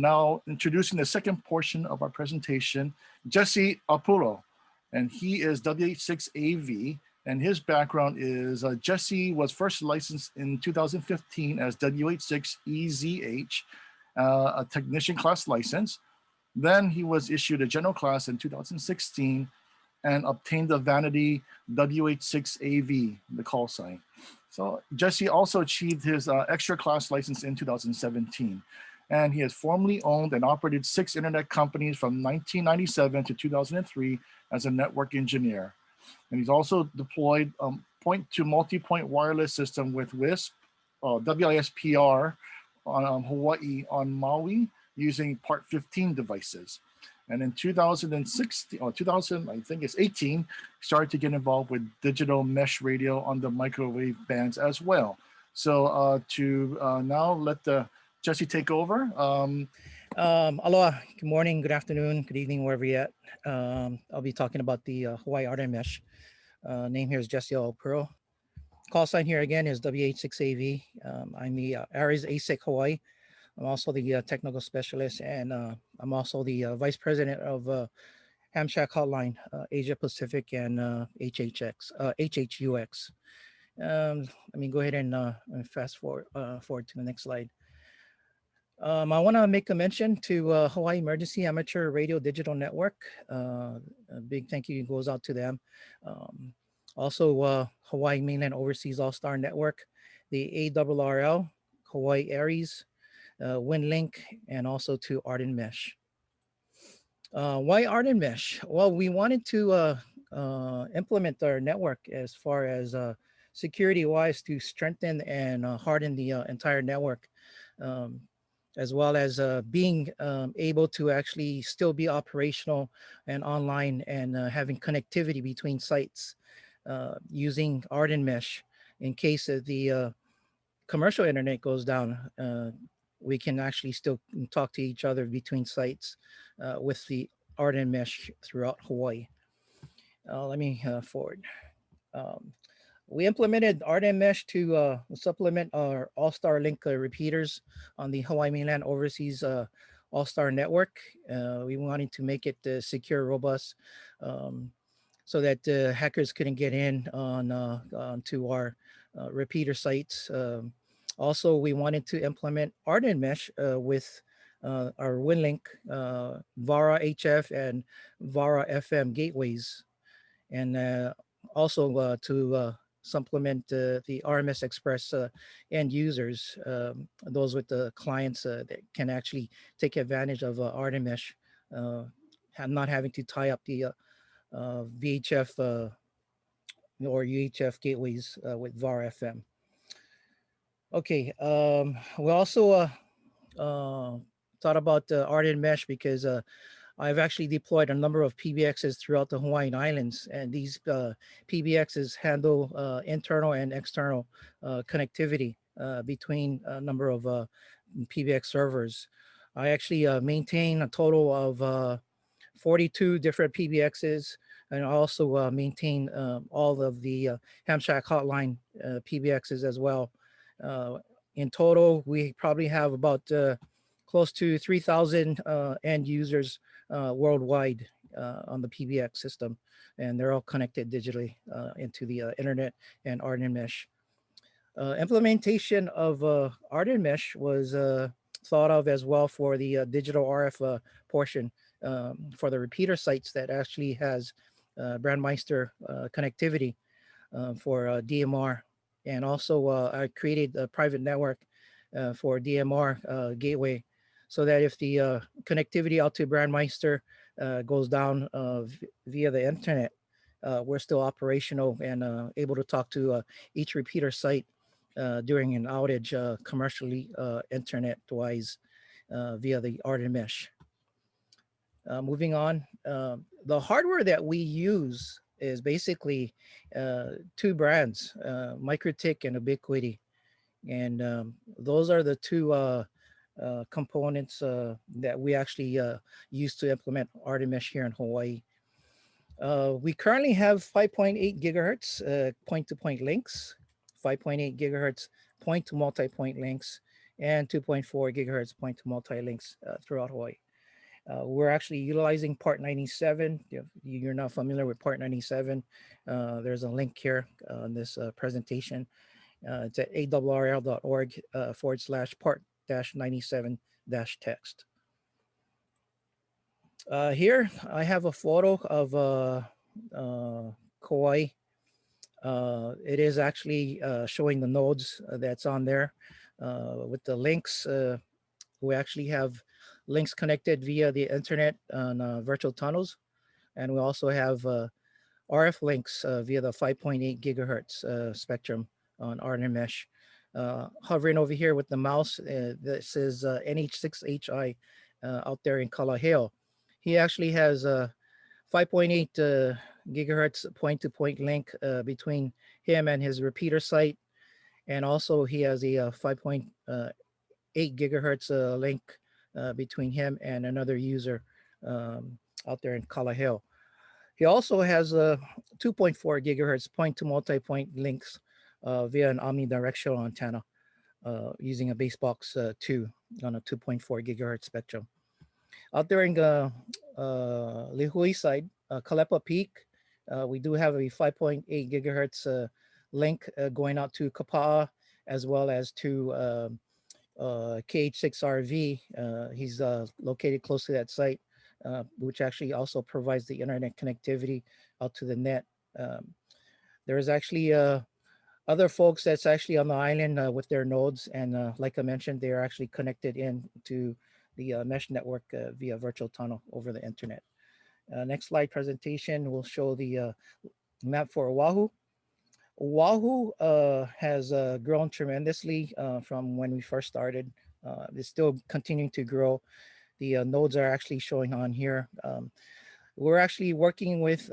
Now introducing the second portion of our presentation, Jesse Apuro, and he is WH6AV, and his background is Jesse was first licensed in 2015 as WH6EZH, a technician class license. Then he was issued a general class in 2016 and obtained the vanity WH6AV, the call sign. So Jesse also achieved his extra class license in 2017. And he has formerly owned and operated 6 internet companies from 1997 to 2003 as a network engineer. And he's also deployed point to multi-point wireless system with WISP, WISPR on Hawaii on Maui using Part 15 devices. And in 2016 or 2000, I think it's 18, started to get involved with digital mesh radio on the microwave bands as well. So now let Jesse take over. Aloha, good morning, good afternoon, good evening, wherever you're at. I'll be talking about the Hawaii AREDN mesh. Name here is Jesse Apuro. Call sign here again is WH6AV. I'm the ARES ASIC Hawaii. I'm also the technical specialist, and I'm also the vice president of Ham Shack Hotline, Asia Pacific and HHUX. Let me go ahead and fast forward to the next slide. I want to make a mention to Hawaii Emergency Amateur Radio Digital Network. A big thank you goes out to them. Also, Hawaii Mainland Overseas All-Star Network, the ARRL, Hawaii ARES, WinLink, and also to AREDN Mesh. Why AREDN Mesh? Well, we wanted to implement our network as far as security-wise to strengthen and harden the entire network. As well as being able to actually still be operational and online and having connectivity between sites using AREDN mesh. In case of the commercial internet goes down, we can actually still talk to each other between sites with the AREDN mesh throughout Hawaii. Let me forward. We implemented AREDN mesh to supplement our All-Star Link repeaters on the Hawaii Mainland Overseas All-Star Network. We wanted to make it secure, robust, so that hackers couldn't get in onto our repeater sites. Also, we wanted to implement AREDN mesh with our WinLink, VARA HF, and VARA FM gateways, and also to supplement the RMS Express end users, those with the clients that can actually take advantage of AREDN mesh, not having to tie up the VHF or UHF gateways with VAR FM. Okay, we also thought about AREDN mesh because I've actually deployed a number of PBXs throughout the Hawaiian Islands, and these PBXs handle internal and external connectivity between a number of PBX servers. I actually maintain a total of 42 different PBXs, and I also maintain all of the Ham Shack Hotline PBXs as well. In total, we probably have about close to 3,000 end users worldwide on the PBX system, and they're all connected digitally into the internet and AREDN mesh. Implementation of AREDN mesh was thought of as well for the digital RF portion for the repeater sites that actually has Brandmeister connectivity for DMR. And also I created a private network for DMR gateway, so that if the connectivity out to Brandmeister goes down via the internet, we're still operational and able to talk to each repeater site during an outage commercially internet-wise via the AREDN mesh. Moving on, the hardware that we use is basically 2 brands, MikroTik and Ubiquiti. And those are the 2 components that we actually use to implement AREDN mesh here in Hawaii. We currently have 5.8 gigahertz point-to-point links, 5.8 gigahertz point-to-multi-point links, and 2.4 gigahertz point-to-multi links throughout Hawaii. We're actually utilizing Part 97. If you're not familiar with Part 97, there's a link here on this presentation. It's at awrl.org /part-97-text. Here I have a photo of Kauai. It is actually showing the nodes that's on there with the links. We actually have links connected via the internet on virtual tunnels. And we also have RF links via the 5.8 gigahertz spectrum on RNN mesh. Hovering over here with the mouse, this is NH6HI out there in Kalaheo. He actually has a 5.8 gigahertz point-to-point link between him and his repeater site. And also he has a 5.8 gigahertz link between him and another user out there in Kalaheo. He also has a 2.4 gigahertz point-to-multi-point links via an omnidirectional antenna using a basebox 2 on a 2.4 gigahertz spectrum. Out there in the Lihui side, Kalepa Peak, we do have a 5.8 gigahertz link going out to Kapa'a as well as to KH6RV. He's located close to that site, which actually also provides the internet connectivity out to the net. There's actually other folks that's actually on the island with their nodes. And like I mentioned, they're actually connected in to the mesh network via virtual tunnel over the internet. Next slide presentation will show the map for Oahu. Oahu has grown tremendously from when we first started. It's still continuing to grow. The nodes are actually showing on here. We're actually working with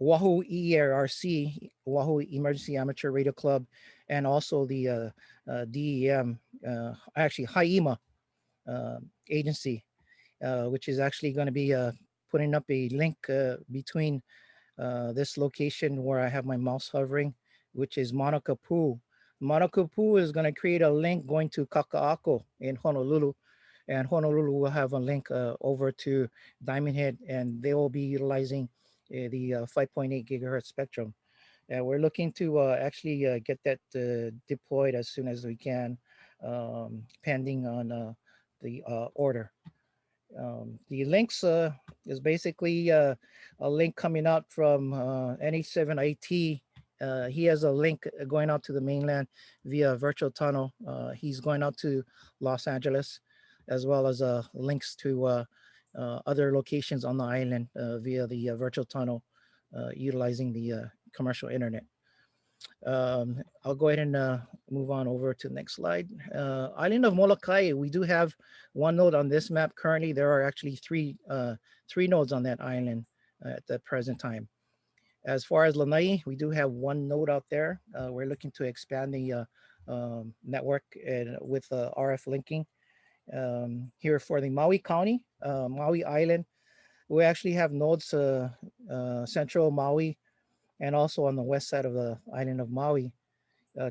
Oahu ERRC, Oahu Emergency Amateur Radio Club, and also the DEM, actually HIEMA agency, which is actually going to be putting up a link between this location where I have my mouse hovering, which is Mauna Kapu. Mauna Kapu is going to create a link going to Kaka'ako in Honolulu, and Honolulu will have a link over to Diamond Head, and they will be utilizing the 5.8 gigahertz spectrum. And we're looking to actually get that deployed as soon as we can, pending on the order. The links is basically a link coming out from NH7IT. He has a link going out to the mainland via virtual tunnel. He's going out to Los Angeles, as well as links to other locations on the island via the virtual tunnel, utilizing the commercial internet. I'll go ahead and move on over to the next slide. Island of Molokai, we do have one node on this map. Currently, there are actually three nodes on that island at the present time. As far as Lanai, we do have one node out there. We're looking to expand the network and with RF linking. Here for the Maui County, Maui Island, we actually have nodes central Maui and also on the west side of the island of Maui.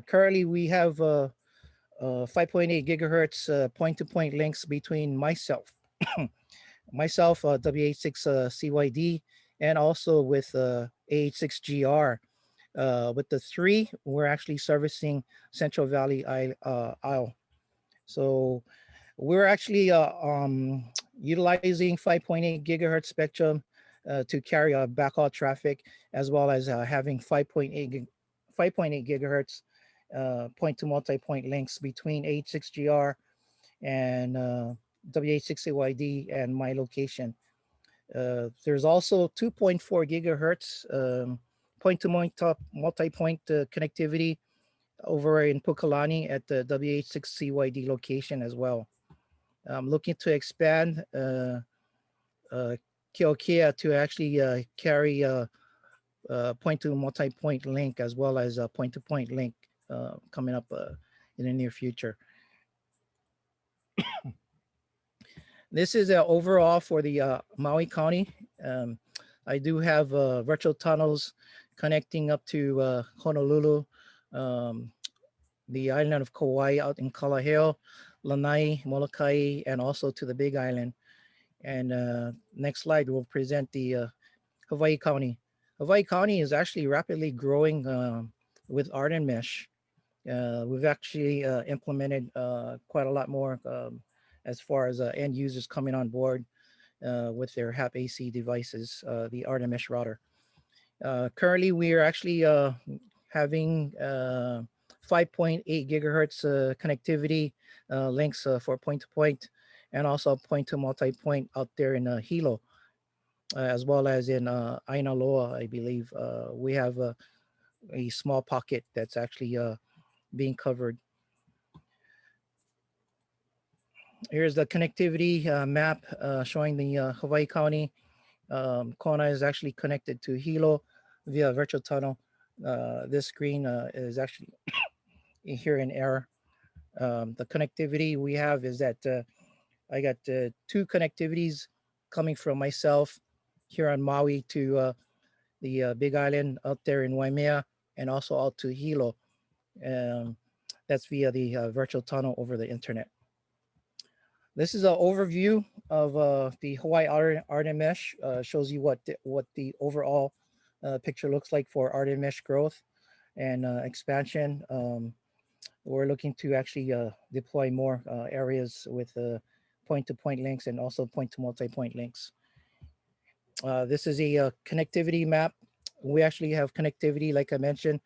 Currently, we have 5.8 gigahertz point-to-point links between myself, WH6CYD, and also with AH6GR. With the three, we're actually servicing Central Valley Isle. So we're actually utilizing 5.8 gigahertz spectrum to carry backhaul traffic, as well as having 5.8 gigahertz point-to-multi-point links between H6GR and WH6AYD and my location. There's also 2.4 gigahertz point-to-multi-point connectivity over in Pukalani at the WH6CYD location as well. I'm looking to expand Keokea to actually carry point-to-multi-point link, as well as a point-to-point link coming up in the near future. This is overall for the Maui County. I do have virtual tunnels connecting up to Honolulu, the island of Kauai out in Kalaheo, Lanai, Molokai, and also to the Big Island. And next slide will present the Hawaii County. Hawaii County is actually rapidly growing with AREDN mesh. We've actually implemented quite a lot more as far as end users coming on board with their HAP AC devices, the AREDN mesh router. Currently, we are actually having 5.8 gigahertz connectivity links for point-to-point and also point-to-multi-point out there in Hilo, as well as in Aina Loa, I believe. We have a small pocket that's actually being covered. Here's the connectivity map showing the Hawaii County. Kona is actually connected to Hilo via virtual tunnel. This screen is actually here in error. The connectivity we have is that I got 2 connectivities coming from myself here on Maui to the Big Island out there in Waimea and also out to Hilo. That's via the virtual tunnel over the internet. This is an overview of the Hawaii AREDN mesh. Shows you what the overall picture looks like for AREDN mesh growth and expansion. We're looking to actually deploy more areas with point-to-point links and also point-to-multi-point links. This is a connectivity map. We actually have connectivity, like I mentioned.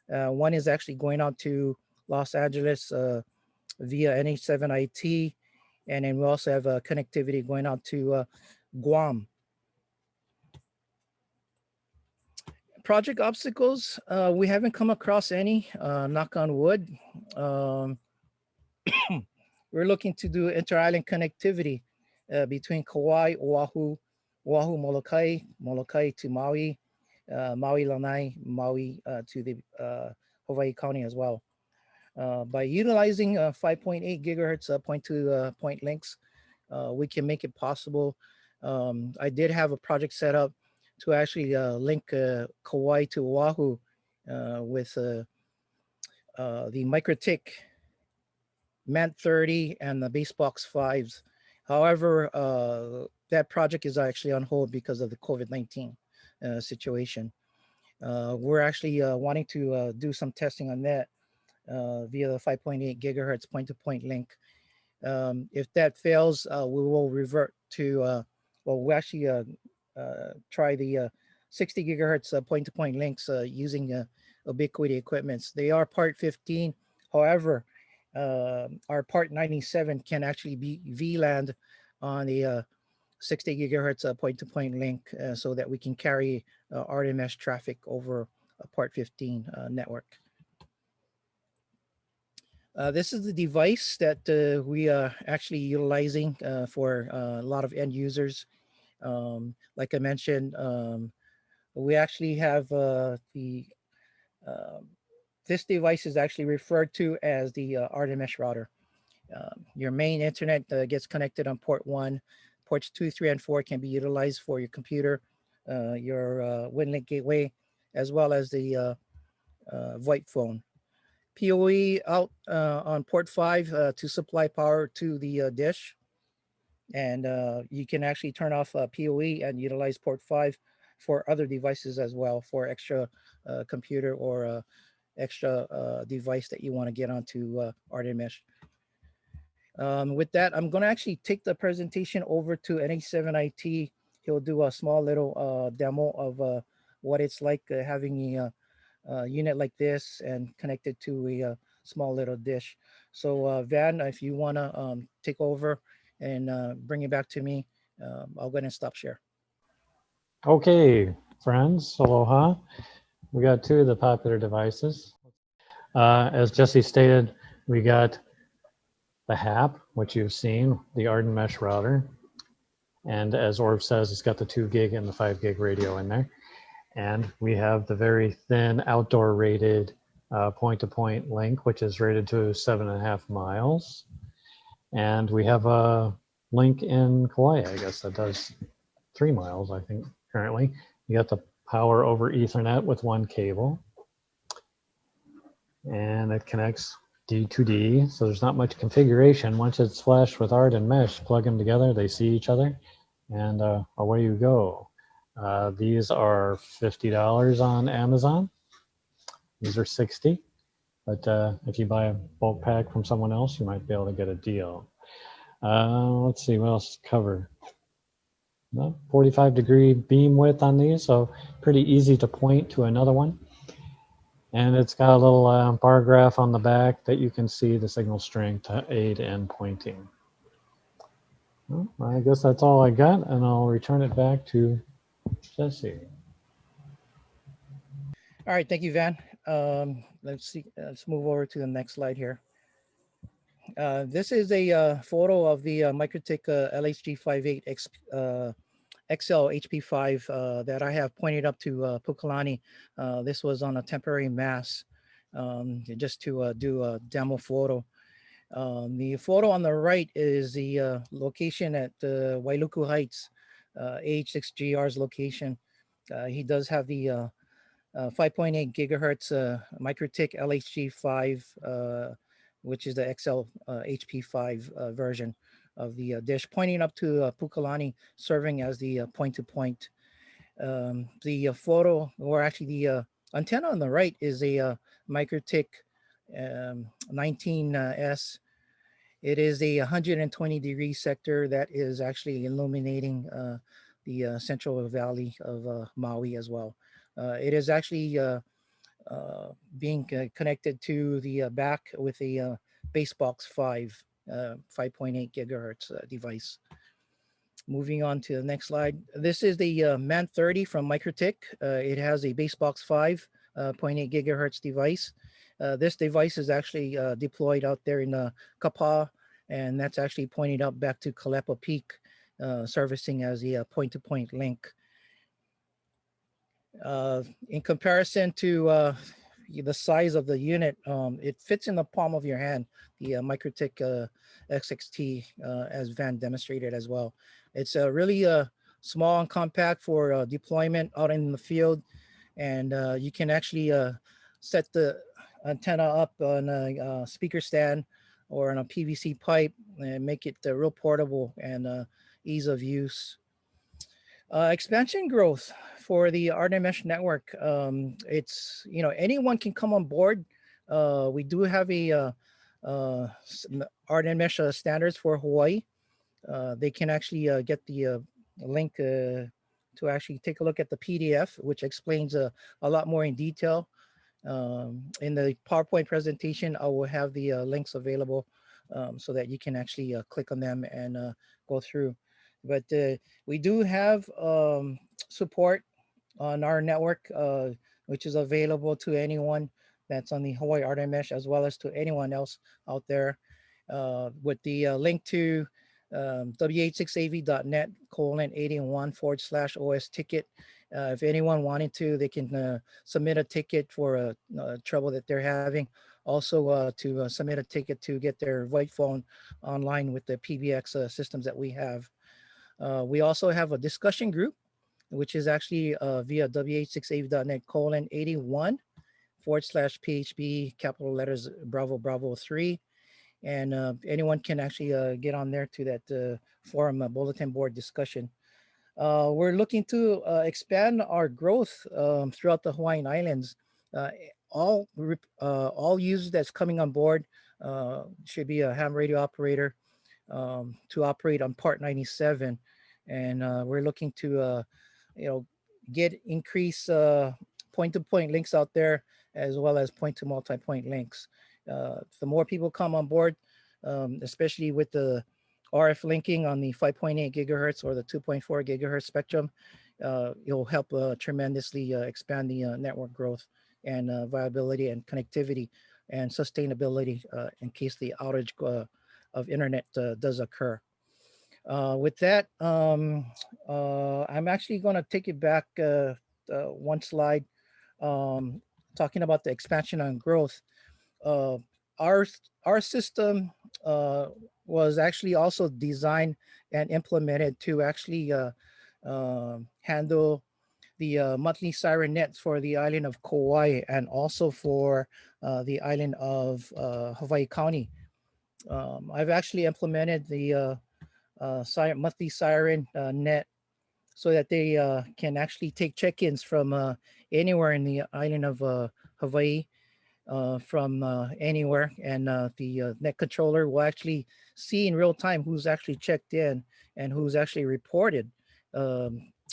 One is actually going out to Los Angeles via NH7IT. And then we also have connectivity going out to Guam. Project obstacles, we haven't come across any, knock on wood. We're looking to do inter-island connectivity between Kauai, Oahu, Molokai, Molokai to Maui, Maui Lanai, Maui to the Hawaii County as well. By utilizing 5.8 gigahertz point-to-point links, we can make it possible. I did have a project set up to actually link Kauai to Oahu with the MikroTik MANT 30 and the BaseBox 5s. However, that project is actually on hold because of the COVID-19 situation. We're actually wanting to do some testing on that via the 5.8 gigahertz point-to-point link. If that fails, we will revert to, well, we actually try the 60 gigahertz point-to-point links using Ubiquity equipments. They are part 15. However, our part 97 can actually be VLAN on the 60 gigahertz point-to-point link so that we can carry AREDN mesh traffic over a part 15 network. This is the device that we are actually utilizing for a lot of end users. Like I mentioned, we actually have this device is actually referred to as the AREDN mesh router. Your main internet gets connected on port 1. Ports 2, 3, and 4 can be utilized for your computer, your WinLink gateway, as well as the VoIP phone. PoE out on port 5 to supply power to the dish. And you can actually turn off PoE and utilize port 5 for other devices as well, for extra computer or extra device that you want to get onto AREDN mesh. With that, I'm going to actually take the presentation over to NH7IT. He'll do a small little demo of what it's like having a unit like this and connected to a small little dish. So Van, if you want to take over and bring it back to me, I'll go ahead and stop share. Okay, friends, aloha. We got 2 of the popular devices. As Jesse stated, we got the HAP, which you've seen, the AREDN mesh router. And as Orv says, it's got the 2 gig and the 5 gig radio in there. And we have the very thin outdoor rated point-to-point link, which is rated to 7.5 miles. And we have a link in Kauai, I guess, that does 3 miles, I think, currently. You got the power over Ethernet with 1 cable. And it connects D2D, so there's not much configuration. Once it's flashed with AREDN mesh, plug them together, they see each other, and away you go. These are $50 on Amazon. These are $60, but if you buy a bulk pack from someone else, you might be able to get a deal. Let's see, what else to cover? 45-degree beam width on these, so pretty easy to point to another one. And it's got a little bar graph on the back that you can see the signal strength to aid in pointing. Well, I guess that's all I got, and I'll return it back to Jesse. All right, thank you, Van. Let's see. Let's move over to the next slide here. This is a photo of the MikroTik LHG58X XL HP5 that I have pointed up to Pukalani. This was on a temporary mast just to do a demo photo. The photo on the right is the location at Wailuku Heights, AH6GR's location. He does have the 5.8 gigahertz MikroTik LHG5, which is the XL HP5 version of the dish, pointing up to Pukalani, serving as the point-to-point. The photo, or actually the antenna on the right, is a MikroTik 19S. It is a 120-degree sector that is actually illuminating the Central Valley of Maui as well. It is actually being connected to the back with a Basebox 5, 5.8 gigahertz device. Moving on to the next slide. This is the MAN 30 from MikroTik. It has a Basebox 5, 0.8 gigahertz device. This device is actually deployed out there in Kapa, and that's actually pointed up back to Kalepa Peak, servicing as a point-to-point link. In comparison to the size of the unit, it fits in the palm of your hand, the MikroTik XXT, as Van demonstrated as well. It's really small and compact for deployment out in the field, and you can actually set the antenna up on a speaker stand or on a PVC pipe and make it real portable and ease of use. Expansion growth for the AREDN Mesh network. It's, anyone can come on board. We do have a AREDN Mesh standards for Hawaii. They can actually get the link to actually take a look at the PDF, which explains a lot more in detail. In the PowerPoint presentation, I will have the links available so that you can actually click on them and go through. But we do have support on our network, which is available to anyone that's on the Hawaii AREDN Mesh, as well as to anyone else out there, with the link to WH6AV.net:81/OS ticket. If anyone wanted to, they can submit a ticket for a trouble that they're having. Also to submit a ticket to get their VoIP phone online with the PBX systems that we have. We also have a discussion group, which is actually via WH6AV.net:81/PHB, capital letters Bravo Bravo 3. And anyone can actually get on there to that forum bulletin board discussion. We're looking to expand our growth throughout the Hawaiian Islands. All users that's coming on board should be a ham radio operator to operate on Part 97. And we're looking to, get increased point-to-point links out there, as well as point-to-multi-point links. The more people come on board, especially with the RF linking on the 5.8 gigahertz or the 2.4 gigahertz spectrum, it'll help tremendously expand the network growth and viability and connectivity and sustainability in case the outage of internet does occur. With that, I'm actually going to take it back one slide, talking about the expansion and growth. Our system was actually also designed and implemented to actually handle the monthly siren nets for the island of Kauai and also for the island of Hawaii County. I've actually implemented the monthly siren net so that they can actually take check-ins from anywhere in the island of Hawaii, from anywhere, and the net controller will actually see in real time who's actually checked in and who's actually reported,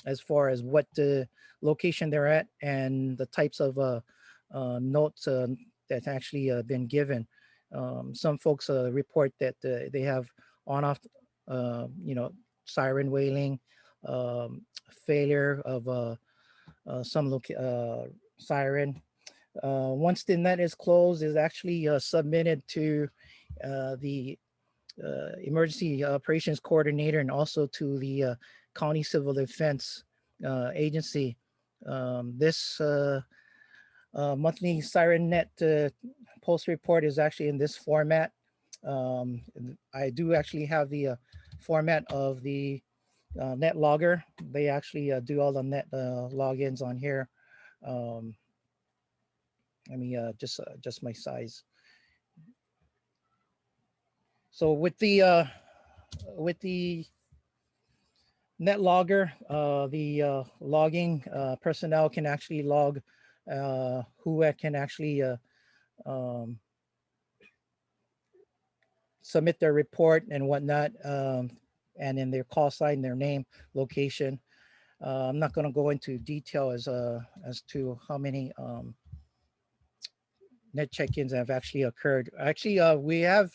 as far as what the location they're at and the types of notes that actually been given. Some folks report that they have on-off, siren wailing, failure of some siren. Once the net is closed, is actually submitted to the emergency operations coordinator and also to the county civil defense agency. This monthly siren net post report is actually in this format. I do actually have the format of the net logger. They actually do all the net logins on here. Let me just adjust my size. So with the net logger, the logging personnel can actually log who can actually submit their report and whatnot, and in their call sign, their name, location. I'm not going to go into detail as to how many net check-ins have actually occurred. Actually, we have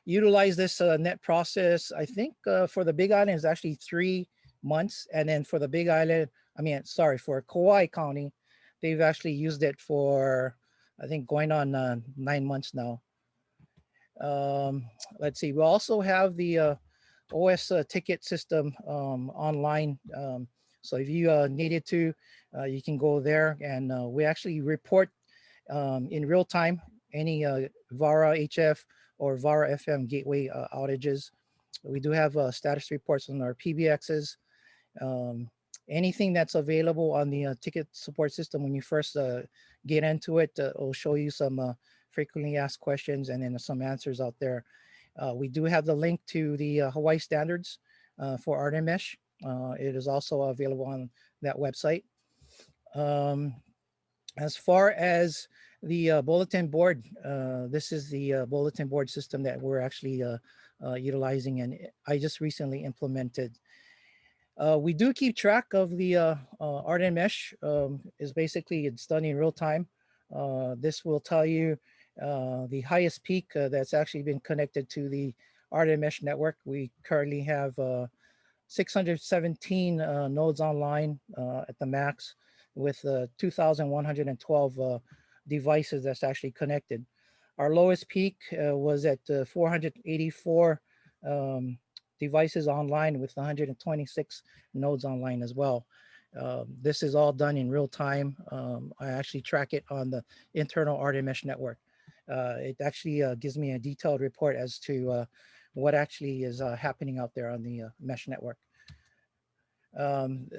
utilized this net process. I think for the Big Island is actually 3 months, and then for the Big Island, for Kauai County, they've actually used it for, I think, going on 9 months now. Let's see. We also have the OS ticket system online. So if you needed to, you can go there, and we actually report in real time any VARA HF or VARA FM gateway outages. We do have status reports on our PBXs. Anything that's available on the ticket support system, when you first get into it, will show you some frequently asked questions and then some answers out there. We do have the link to the Hawaii standards for AREDN mesh. It is also available on that website. As far as the bulletin board, this is the bulletin board system that we're actually utilizing, and I just recently implemented. We do keep track of the AREDN mesh. Is basically, it's done in real time. This will tell you the highest peak that's actually been connected to the AREDN mesh network. We currently have 617 nodes online at the max, with 2,112 devices that's actually connected. Our lowest peak was at 484 devices online, with 126 nodes online as well. This is all done in real time. I actually track it on the internal AREDN mesh network. It actually gives me a detailed report as to what actually is happening out there on the mesh network.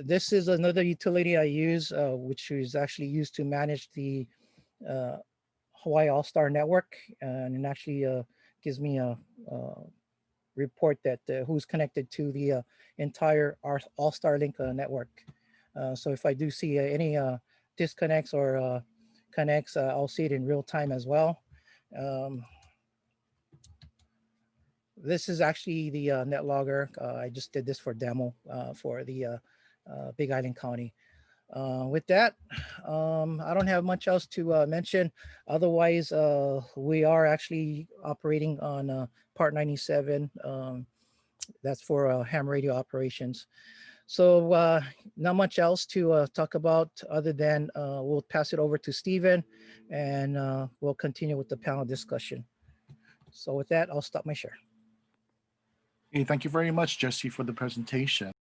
This is another utility I use, which is actually used to manage the Hawaii All-Star network, and it actually gives me a report that who's connected to the entire All-Star Link network. So if I do see any disconnects or connects, I'll see it in real time as well. This is actually the net logger. I just did this for demo for the Big Island County. With that, I don't have much else to mention. Otherwise, we are actually operating on Part 97. That's for ham radio operations. So not much else to talk about other than we'll pass it over to Stephen, and we'll continue with the panel discussion. So with that, I'll stop my share. Hey, thank you very much, Jesse, for the presentation.